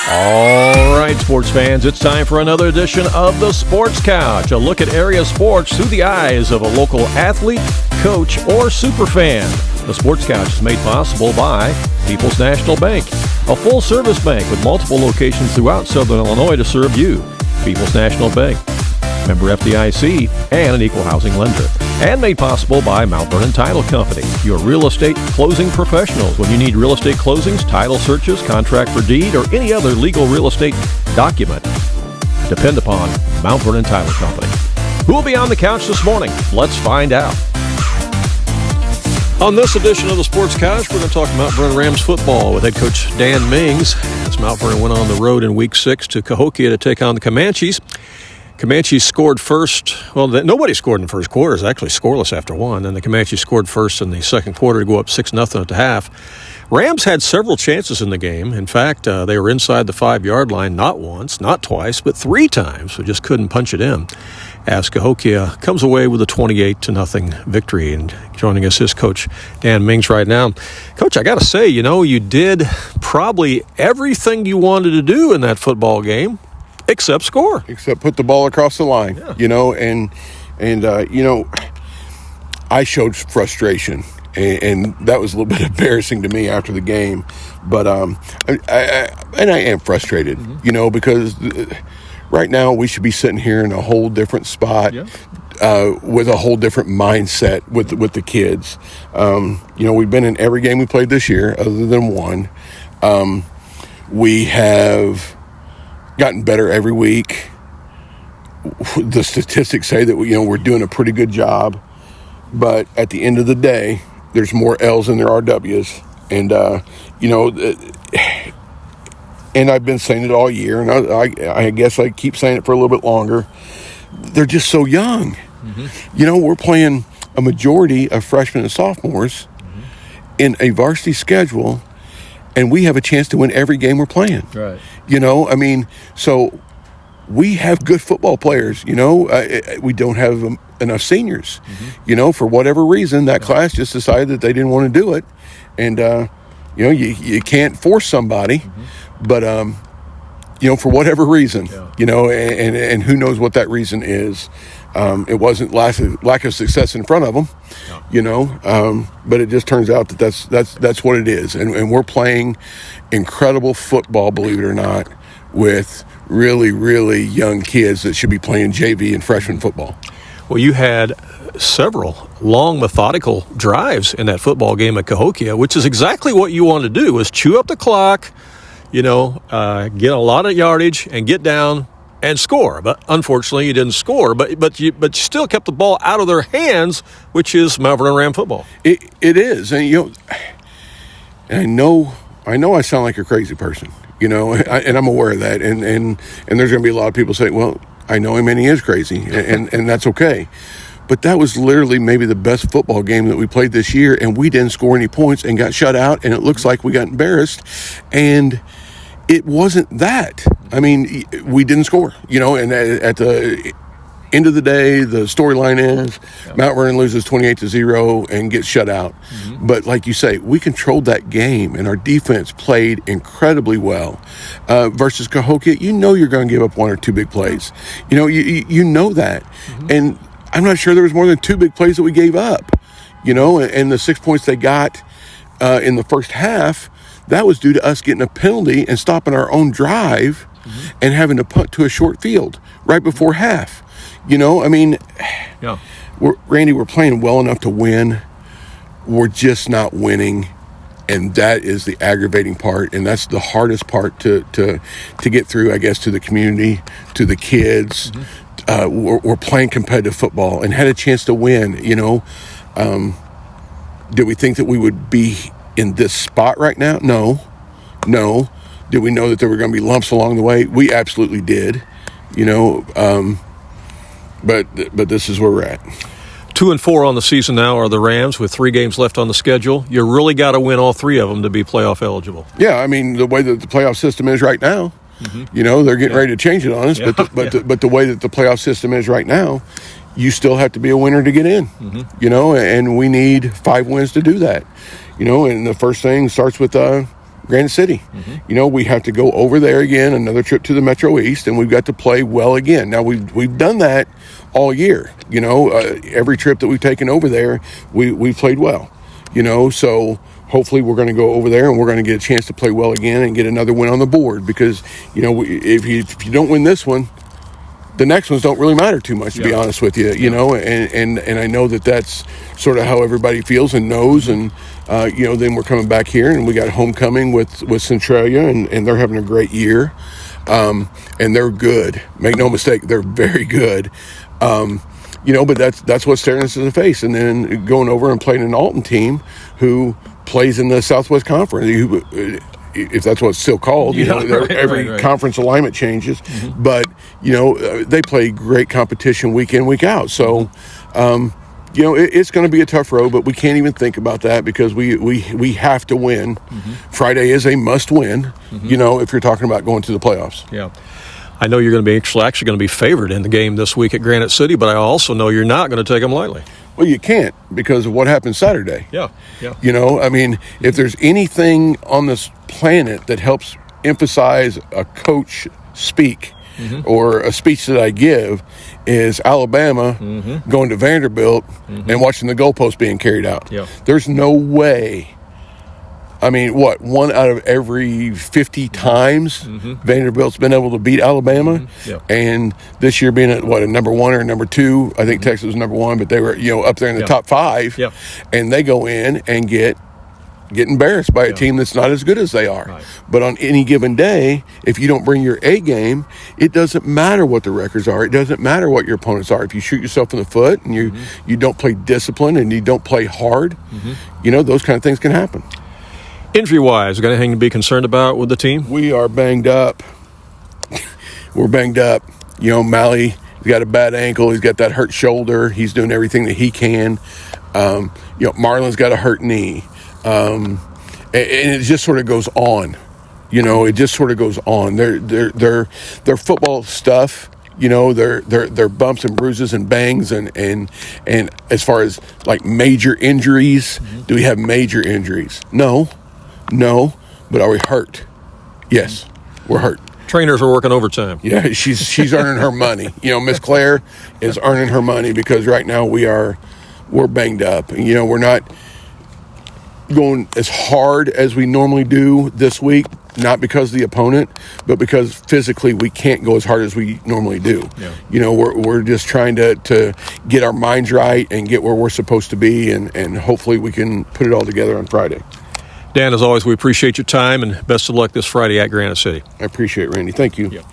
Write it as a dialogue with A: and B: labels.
A: All right, sports fans, it's time for another edition of the Sports Couch, a look at area sports through the eyes of a local athlete, coach, or superfan. The Sports Couch is made possible by People's National Bank, a full-service bank with multiple locations throughout Southern Illinois to serve you. People's National Bank, member FDIC, and an equal housing lender. And made possible by Mount Vernon Title Company, your real estate closing professionals. When you need real estate closings, title searches, contract for deed, or any other legal real estate document, depend upon Mount Vernon Title Company. Who will be on the couch this morning? Let's find out. On this edition of the Sports Couch, we're going to talk about Vernon Rams football with head coach Dan Mings as Mount Vernon went on the road in Week 6 to Cahokia to take on the Comanches. Comanches scored first. Well, nobody scored in the first quarter. It was actually scoreless after one. And the Comanches scored first in the second quarter to go up 6-0 at the half. Rams had several chances in the game. In fact, they were inside the 5-yard line not once, not twice, but 3 times. We just couldn't punch it in. As Cahokia comes away with a 28-0 victory. And joining us is Coach Dan Mings right now. Coach, I got to say, you did probably everything you wanted to do in that football game. Except score.
B: Except put the ball across the line, and I showed frustration, and that was a little bit embarrassing to me after the game. But I am frustrated, because right now we should be sitting here in a whole different spot, with a whole different mindset with the kids. We've been in every game we played this year, other than one. We have gotten better every week. The statistics say that we're doing a pretty good job, but at the end of the day, there's more L's than there are W's, and and I've been saying it all year, and I guess I keep saying it for a little bit longer. They're just so young. Mm-hmm. We're playing a majority of freshmen and sophomores in a varsity schedule, and we have a chance to win every game we're playing.
A: Right.
B: So we have good football players, we don't have enough seniors, for whatever reason, that class just decided that they didn't want to do it. And, you can't force somebody, but, for whatever reason, and who knows what that reason is. It wasn't lack of success in front of them, but it just turns out that's what it is. And we're playing incredible football, believe it or not, with really, really young kids that should be playing JV and freshman football.
A: Well, you had several long, methodical drives in that football game at Cahokia, which is exactly what you want to do, is chew up the clock, get a lot of yardage and get down and score. But unfortunately, you didn't score. But you still kept the ball out of their hands, which is Mount Vernon Ram football.
B: It is, and and I know I sound like a crazy person, and I'm aware of that. And there's going to be a lot of people saying, well, I know him and he is crazy, and that's okay. But that was literally maybe the best football game that we played this year, and we didn't score any points and got shut out, and it looks like we got embarrassed. And it wasn't that. I mean, we didn't score, and at the end of the day, the storyline is Mount Vernon loses 28-0 and gets shut out. But like you say, we controlled that game, and our defense played incredibly well. Versus Cahokia, you're going to give up 1 or 2 big plays. You know that. And I'm not sure there was more than 2 big plays that we gave up, and the 6 points they got in the first half, that was due to us getting a penalty and stopping our own drive and having to punt to a short field right before half. Randy, we're playing well enough to win. We're just not winning, and that is the aggravating part, and that's the hardest part to get through, I guess, to the community, to the kids. We're playing competitive football and had a chance to win. Did we think that we would be in this spot right now? No. Did we know that there were going to be lumps along the way? We absolutely did. But this is where we're at.
A: 2-4 on the season now are the Rams with 3 games left on the schedule. You really got to win all 3 of them to be playoff eligible.
B: Yeah, I mean, the way that the playoff system is right now, they're getting ready to change it on us. But the way that the playoff system is right now, you still have to be a winner to get in. And we need 5 wins to do that. And the first thing starts with Granite City. You know, we have to go over there again, another trip to the Metro East, and we've got to play well again. Now, we've done that all year. You know, every trip that we've taken over there, we've played well. You know, so hopefully we're going to go over there and we're going to get a chance to play well again and get another win on the board, because, you know, if you don't win this one, the next ones don't really matter too much, to be honest with you, you know, and I know that that's sort of how everybody feels and knows. And, you know, then we're coming back here and we got homecoming with Centralia, and they're having a great year. And they're good. Make no mistake, they're very good. You know, but that's what's staring us in the face. And then going over and playing an Alton team who plays in the Southwest Conference, if that's what it's still called. You know, every conference alignment changes. But, you know, they play great competition week in, week out. So, you know, it's going to be a tough road, but we can't even think about that because we have to win. Friday is a must win, you know, if you're talking about going to the playoffs.
A: Yeah. I know you're going to be actually going to be favored in the game this week at Granite City, but I also know you're not going to take them lightly.
B: Well, you can't, because of what happened Saturday.
A: Yeah.
B: You know, I mean, if there's anything on this planet that helps emphasize a coach speak or a speech that I give, is Alabama going to Vanderbilt and watching the goalpost being carried out.
A: Yeah.
B: There's no way. I mean, what, 1 out of every 50 times Vanderbilt's been able to beat Alabama? And this year being at, a number 1 or number 2, I think Texas was number 1, but they were, you know, up there in the top 5, and they go in and get embarrassed by a team that's not as good as they are.
A: Right.
B: But on any given day, if you don't bring your A game, it doesn't matter what the records are. It doesn't matter what your opponents are. If you shoot yourself in the foot and you don't play discipline and you don't play hard, you know, those kind of things can happen.
A: Injury-wise, got anything to be concerned about with the team?
B: We are banged up. We're banged up. You know, Mally, he's got a bad ankle. He's got that hurt shoulder. He's doing everything that he can. You know, Marlon's got a hurt knee. And it just sort of goes on. You know, it just sort of goes on. Their football stuff, you know, their bumps and bruises and bangs and as far as like major injuries, do we have major injuries? No, but are we hurt? Yes, we're hurt.
A: Trainers are working overtime.
B: Yeah, she's earning her money. You know, Miss Claire is earning her money, because right now we're banged up. You know, we're not going as hard as we normally do this week, not because of the opponent, but because physically we can't go as hard as we normally do.
A: Yeah.
B: You know, we're just trying to get our minds right and get where we're supposed to be, and hopefully we can put it all together on Friday.
A: Dan, as always, we appreciate your time, and best of luck this Friday at Granite City.
B: I appreciate it, Randy. Thank you.
A: Yep.